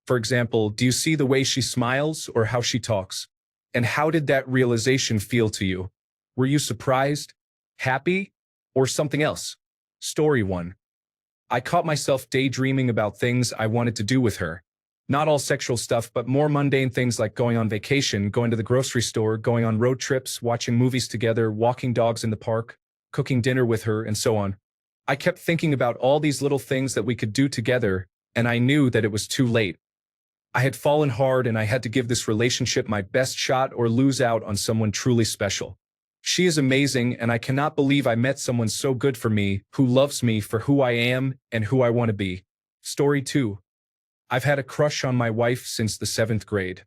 For example, do you see the way she smiles or how she talks? And how did that realization feel to you? Were you surprised, happy, or something else? Story 1. I caught myself daydreaming about things I wanted to do with her. Not all sexual stuff, but more mundane things like going on vacation, going to the grocery store, going on road trips, watching movies together, walking dogs in the park, cooking dinner with her, and so on. I kept thinking about all these little things that we could do together, and I knew that it was too late. I had fallen hard and I had to give this relationship my best shot or lose out on someone truly special. She is amazing, and I cannot believe I met someone so good for me, who loves me for who I am and who I want to be. Story 2. I've had a crush on my wife since the 7th grade.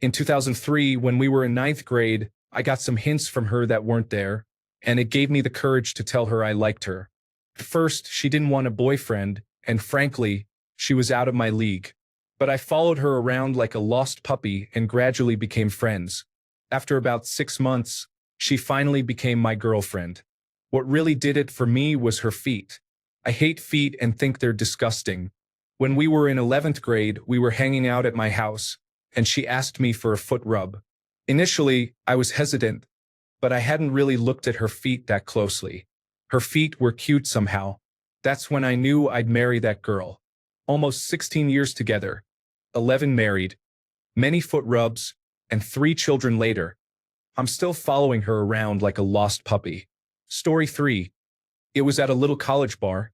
In 2003, when we were in 9th grade, I got some hints from her that weren't there, and it gave me the courage to tell her I liked her. At first, she didn't want a boyfriend, and frankly, she was out of my league. But I followed her around like a lost puppy and gradually became friends. After about 6 months, she finally became my girlfriend. What really did it for me was her feet. I hate feet and think they're disgusting. When we were in 11th grade, we were hanging out at my house, and she asked me for a foot rub. Initially, I was hesitant, but I hadn't really looked at her feet that closely. Her feet were cute somehow. That's when I knew I'd marry that girl. Almost 16 years together, 11 married, many foot rubs, and 3 children later. I'm still following her around like a lost puppy. Story 3. It was at a little college bar,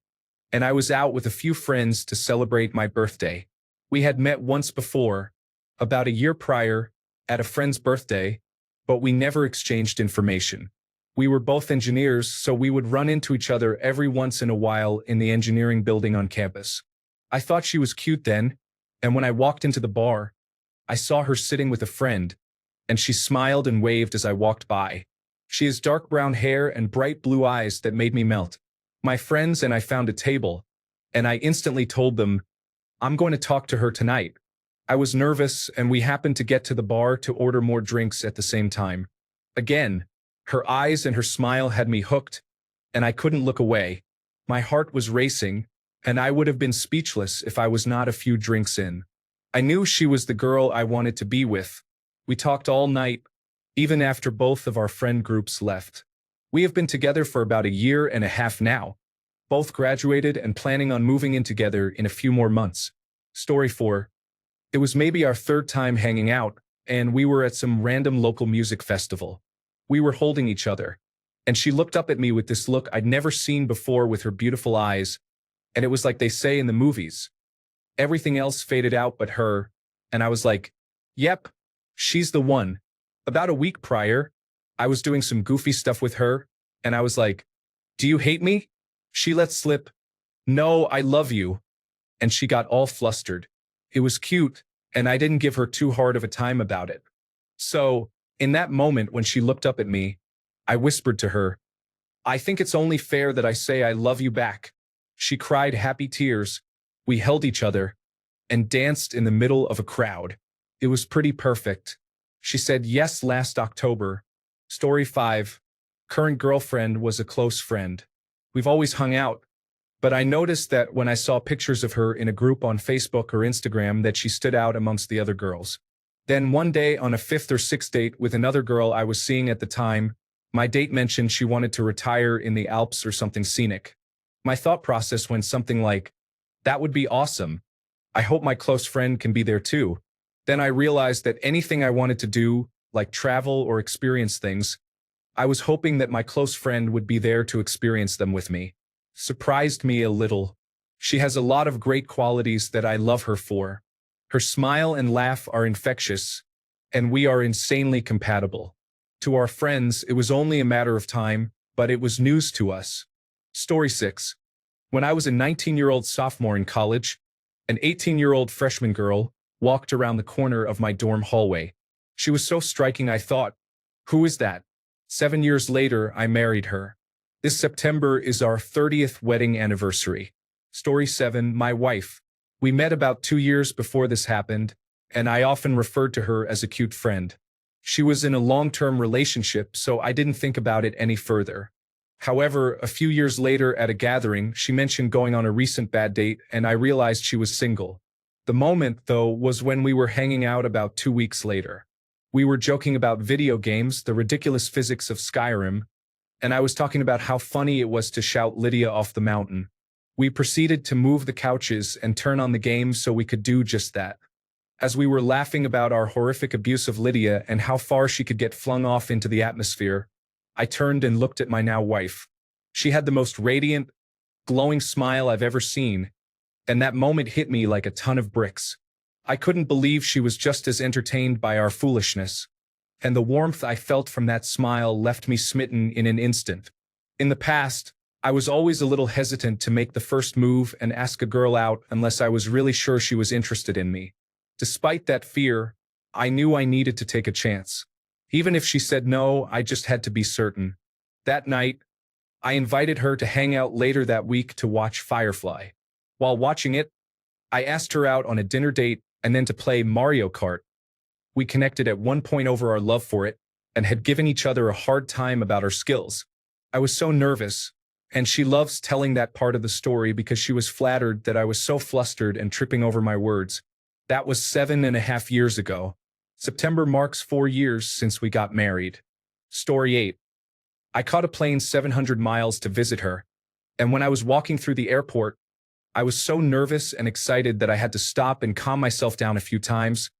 and I was out with a few friends to celebrate my birthday. We had met once before, about a year prior, at a friend's birthday, but we never exchanged information. We were both engineers, so we would run into each other every once in a while in the engineering building on campus. I thought she was cute then, and when I walked into the bar, I saw her sitting with a friend, and she smiled and waved as I walked by. She has dark brown hair and bright blue eyes that made me melt. My friends and I found a table, and I instantly told them, I'm going to talk to her tonight. I was nervous, and we happened to get to the bar to order more drinks at the same time. Again, her eyes and her smile had me hooked, and I couldn't look away. My heart was racing, and I would have been speechless if I was not a few drinks in. I knew she was the girl I wanted to be with. We talked all night, even after both of our friend groups left. We have been together for about a year and a half now, both graduated and planning on moving in together in a few more months. Story 4. It was maybe our 3rd time hanging out, and we were at some random local music festival. We were holding each other, and she looked up at me with this look I'd never seen before with her beautiful eyes, and it was like they say in the movies. Everything else faded out but her, and I was like, yep, she's the one. About a week prior, I was doing some goofy stuff with her, and I was like, do you hate me? She let slip, no, I love you. And she got all flustered. It was cute, and I didn't give her too hard of a time about it. So, in that moment when she looked up at me, I whispered to her, I think it's only fair that I say I love you back. She cried happy tears. We held each other and danced in the middle of a crowd. It was pretty perfect. She said yes last October. Story 5. Current girlfriend was a close friend. We've always hung out, but I noticed that when I saw pictures of her in a group on Facebook or Instagram that she stood out amongst the other girls. Then one day on a 5th or 6th date with another girl I was seeing at the time, my date mentioned she wanted to retire in the Alps or something scenic. My thought process went something like, that would be awesome. I hope my close friend can be there too. Then I realized that anything I wanted to do, like travel or experience things, I was hoping that my close friend would be there to experience them with me. Surprised me a little. She has a lot of great qualities that I love her for. Her smile and laugh are infectious, and we are insanely compatible. To our friends, it was only a matter of time, but it was news to us. Story 6. When I was a 19-year-old sophomore in college, an 18-year-old freshman girl walked around the corner of my dorm hallway. She was so striking I thought, who is that? 7 years later, I married her. This September is our 30th wedding anniversary. Story 7. My wife. We met about 2 years before this happened, and I often referred to her as a cute friend. She was in a long-term relationship, so I didn't think about it any further. However, a few years later at a gathering, she mentioned going on a recent bad date, and I realized she was single. The moment, though, was when we were hanging out about 2 weeks later. We were joking about video games, the ridiculous physics of Skyrim, and I was talking about how funny it was to shout Lydia off the mountain. We proceeded to move the couches and turn on the game so we could do just that. As we were laughing about our horrific abuse of Lydia and how far she could get flung off into the atmosphere, I turned and looked at my now wife. She had the most radiant, glowing smile I've ever seen, and that moment hit me like a ton of bricks. I couldn't believe she was just as entertained by our foolishness, and the warmth I felt from that smile left me smitten in an instant. In the past, I was always a little hesitant to make the first move and ask a girl out unless I was really sure she was interested in me. Despite that fear, I knew I needed to take a chance. Even if she said no, I just had to be certain. That night, I invited her to hang out later that week to watch Firefly. While watching it, I asked her out on a dinner date and then to play Mario Kart. We connected at one point over our love for it and had given each other a hard time about our skills. I was so nervous, and she loves telling that part of the story because she was flattered that I was so flustered and tripping over my words. That was 7.5 years ago. September marks 4 years since we got married. Story 8. I caught a plane 700 miles to visit her, and when I was walking through the airport, I was so nervous and excited that I had to stop and calm myself down a few times,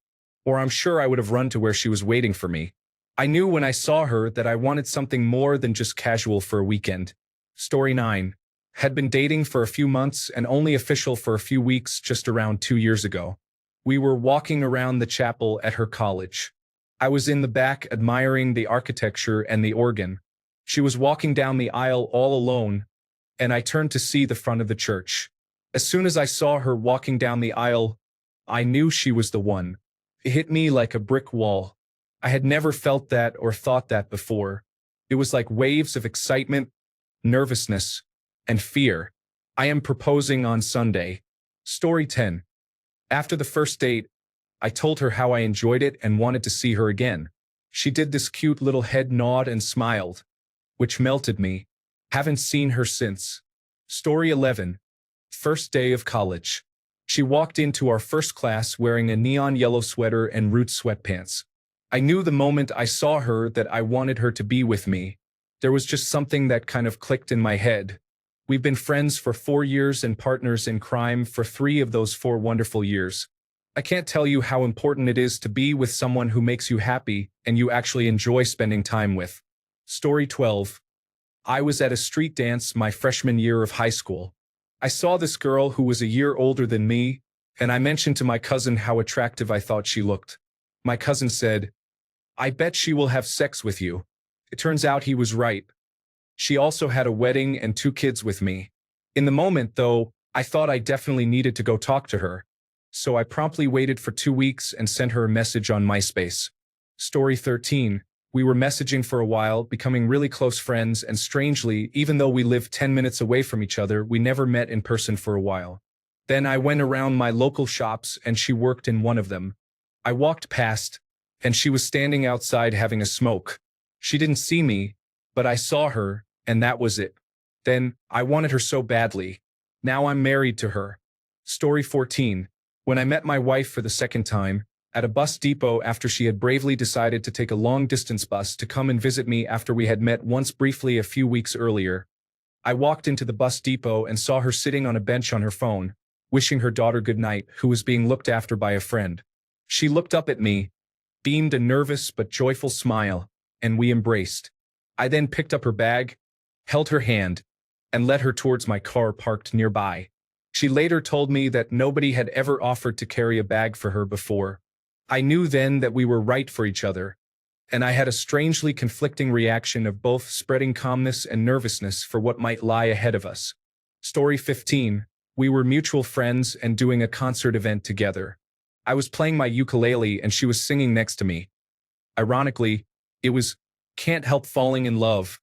or I'm sure I would have run to where she was waiting for me. I knew when I saw her that I wanted something more than just casual for a weekend. Story 9. Had been dating for a few months and only official for a few weeks just around 2 years ago. We were walking around the chapel at her college. I was in the back admiring the architecture and the organ. She was walking down the aisle all alone, and I turned to see the front of the church. As soon as I saw her walking down the aisle, I knew she was the one. It hit me like a brick wall. I had never felt that or thought that before. It was like waves of excitement, nervousness, and fear. I am proposing on Sunday. Story 10. After the first date, I told her how I enjoyed it and wanted to see her again. She did this cute little head nod and smiled, which melted me. Haven't seen her since. Story 11. First day of college. She walked into our first class wearing a neon yellow sweater and Roots sweatpants. I knew the moment I saw her that I wanted her to be with me. There was just something that kind of clicked in my head. We've been friends for 4 years and partners in crime for 3 of those 4 wonderful years. I can't tell you how important it is to be with someone who makes you happy and you actually enjoy spending time with. Story 12. I was at a street dance my freshman year of high school. I saw this girl who was a year older than me, and I mentioned to my cousin how attractive I thought she looked. My cousin said, "I bet she will have sex with you." It turns out he was right. She also had a wedding and 2 kids with me. In the moment, though, I thought I definitely needed to go talk to her. So I promptly waited for 2 weeks and sent her a message on MySpace. Story 13. We were messaging for a while, becoming really close friends, and strangely, even though we lived 10 minutes away from each other, we never met in person for a while. Then I went around my local shops and she worked in one of them. I walked past, and she was standing outside having a smoke. She didn't see me, but I saw her, and that was it. Then, I wanted her so badly. Now I'm married to her. Story 14. When I met my wife for the second time, at a bus depot after she had bravely decided to take a long-distance bus to come and visit me after we had met once briefly a few weeks earlier, I walked into the bus depot and saw her sitting on a bench on her phone, wishing her daughter good night, who was being looked after by a friend. She looked up at me, beamed a nervous but joyful smile, and we embraced. I then picked up her bag, held her hand, and led her towards my car parked nearby. She later told me that nobody had ever offered to carry a bag for her before. I knew then that we were right for each other, and I had a strangely conflicting reaction of both spreading calmness and nervousness for what might lie ahead of us. Story 15. We were mutual friends and doing a concert event together. I was playing my ukulele and she was singing next to me. Ironically, it was "Can't Help Falling in Love,"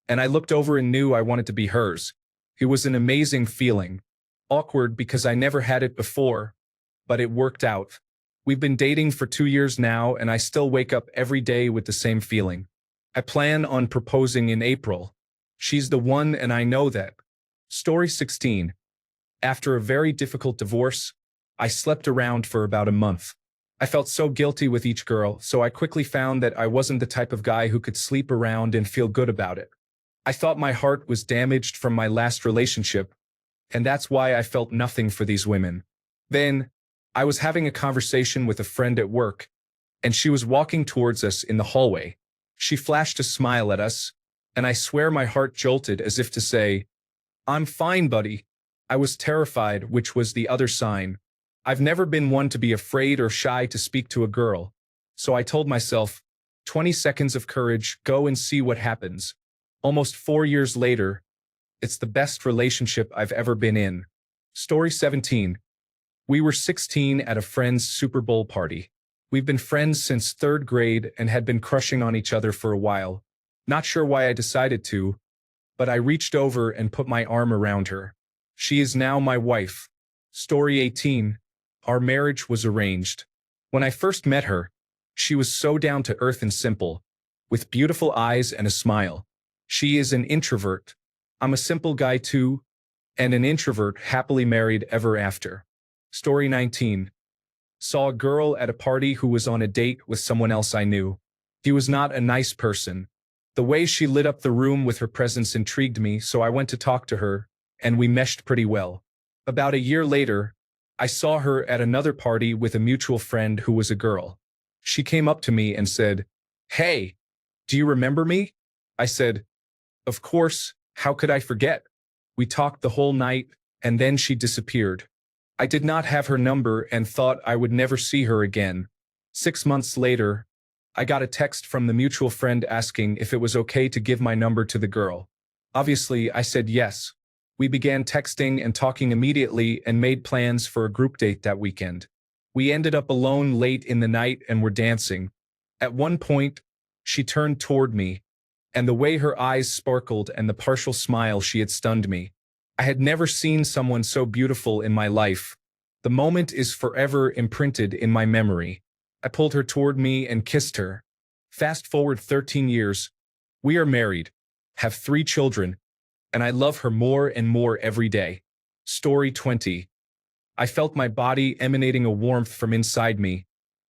and I looked over and knew I wanted to be hers. It was an amazing feeling. Awkward because I never had it before, but it worked out. We've been dating for 2 years now, and I still wake up every day with the same feeling. I plan on proposing in April. She's the one, and I know that. Story 16. After a very difficult divorce, I slept around for about a month. I felt so guilty with each girl, so I quickly found that I wasn't the type of guy who could sleep around and feel good about it. I thought my heart was damaged from my last relationship, and that's why I felt nothing for these women. Then, I was having a conversation with a friend at work, and she was walking towards us in the hallway. She flashed a smile at us, and I swear my heart jolted as if to say, "I'm fine, buddy." I was terrified, which was the other sign. I've never been one to be afraid or shy to speak to a girl, so I told myself, 20 seconds of courage, go and see what happens. Almost 4 years later, it's the best relationship I've ever been in. Story 17. We were 16 at a friend's Super Bowl party. We've been friends since third grade and had been crushing on each other for a while. Not sure why I decided to, but I reached over and put my arm around her. She is now my wife. Story 18. Our marriage was arranged. When I first met her, she was so down to earth and simple, with beautiful eyes and a smile. She is an introvert. I'm a simple guy too, and an introvert happily married ever after. Story 19. Saw a girl at a party who was on a date with someone else I knew. He was not a nice person. The way she lit up the room with her presence intrigued me, so I went to talk to her, and we meshed pretty well. About a year later, I saw her at another party with a mutual friend who was a girl. She came up to me and said, "Hey, do you remember me?" I said, "Of course, how could I forget?" We talked the whole night, and then she disappeared. I did not have her number and thought I would never see her again. 6 months later, I got a text from the mutual friend asking if it was okay to give my number to the girl. Obviously, I said yes. We began texting and talking immediately and made plans for a group date that weekend. We ended up alone late in the night and were dancing. At one point, she turned toward me, and the way her eyes sparkled and the partial smile she had stunned me. I had never seen someone so beautiful in my life. The moment is forever imprinted in my memory. I pulled her toward me and kissed her. Fast forward 13 years. We are married, have 3 children, and I love her more and more every day. Story 20. I felt my body emanating a warmth from inside me,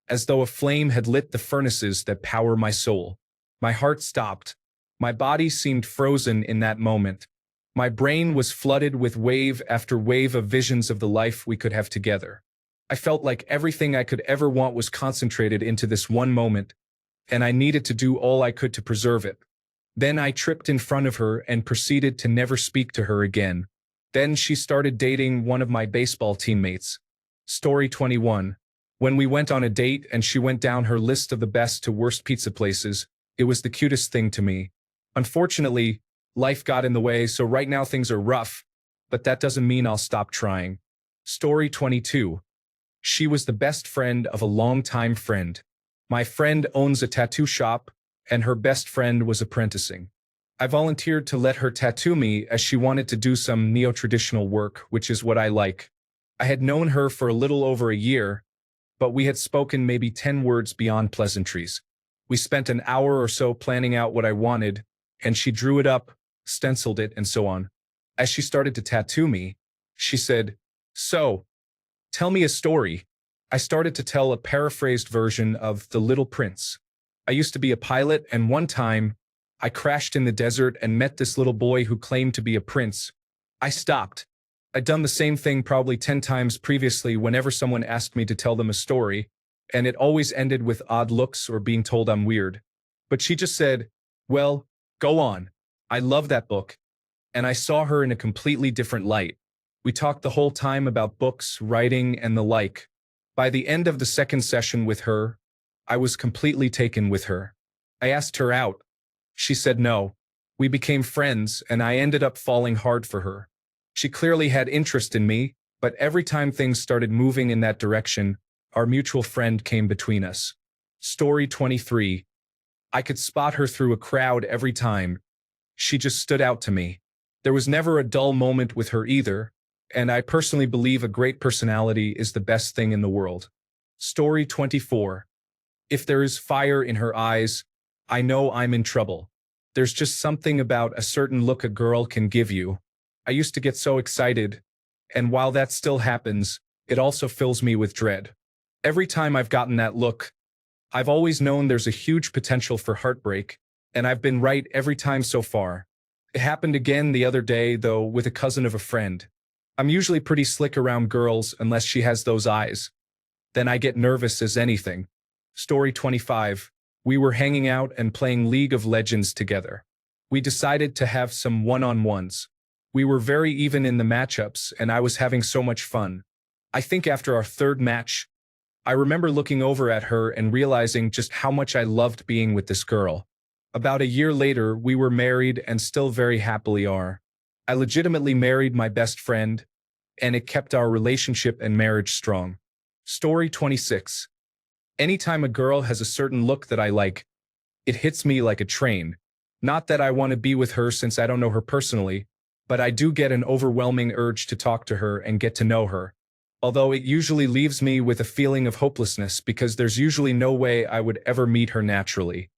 as though a flame had lit the furnaces that power my soul. My heart stopped. My body seemed frozen in that moment. My brain was flooded with wave after wave of visions of the life we could have together. I felt like everything I could ever want was concentrated into this one moment, and I needed to do all I could to preserve it. Then I tripped in front of her and proceeded to never speak to her again. Then she started dating one of my baseball teammates. Story 21. When we went on a date and she went down her list of the best to worst pizza places, it was the cutest thing to me. Unfortunately, life got in the way, so right now things are rough, but that doesn't mean I'll stop trying. Story 22. She was the best friend of a longtime friend. My friend owns a tattoo shop, and her best friend was apprenticing. I volunteered to let her tattoo me as she wanted to do some neo-traditional work, which is what I like. I had known her for a little over a year, but we had spoken maybe 10 words beyond pleasantries. We spent an hour or so planning out what I wanted, and she drew it up, stenciled it, and so on. As she started to tattoo me, she said, "So, tell me a story." I started to tell a paraphrased version of The Little Prince. I used to be a pilot, and one time, I crashed in the desert and met this little boy who claimed to be a prince. I stopped. I'd done the same thing probably 10 times previously whenever someone asked me to tell them a story, and it always ended with odd looks or being told I'm weird. But she just said, "Well, go on. I love that book." And I saw her in a completely different light. We talked the whole time about books, writing, and the like. By the end of the second session with her, I was completely taken with her. I asked her out. She said no. We became friends, and I ended up falling hard for her. She clearly had interest in me, but every time things started moving in that direction, our mutual friend came between us. Story 23. I could spot her through a crowd every time. She just stood out to me. There was never a dull moment with her either, and I personally believe a great personality is the best thing in the world. Story 24. If there is fire in her eyes, I know I'm in trouble. There's just something about a certain look a girl can give you. I used to get so excited, and while that still happens, it also fills me with dread. Every time I've gotten that look, I've always known there's a huge potential for heartbreak, and I've been right every time so far. It happened again the other day, though, with a cousin of a friend. I'm usually pretty slick around girls unless she has those eyes. Then I get nervous as anything. Story 25. We were hanging out and playing League of Legends together. We decided to have some one-on-ones. We were very even in the matchups, and I was having so much fun. I think after our third match, I remember looking over at her and realizing just how much I loved being with this girl. About a year later, we were married and still very happily are. I legitimately married my best friend, and it kept our relationship and marriage strong. Story 26. Anytime a girl has a certain look that I like, it hits me like a train. Not that I want to be with her since I don't know her personally, but I do get an overwhelming urge to talk to her and get to know her. Although it usually leaves me with a feeling of hopelessness because there's usually no way I would ever meet her naturally.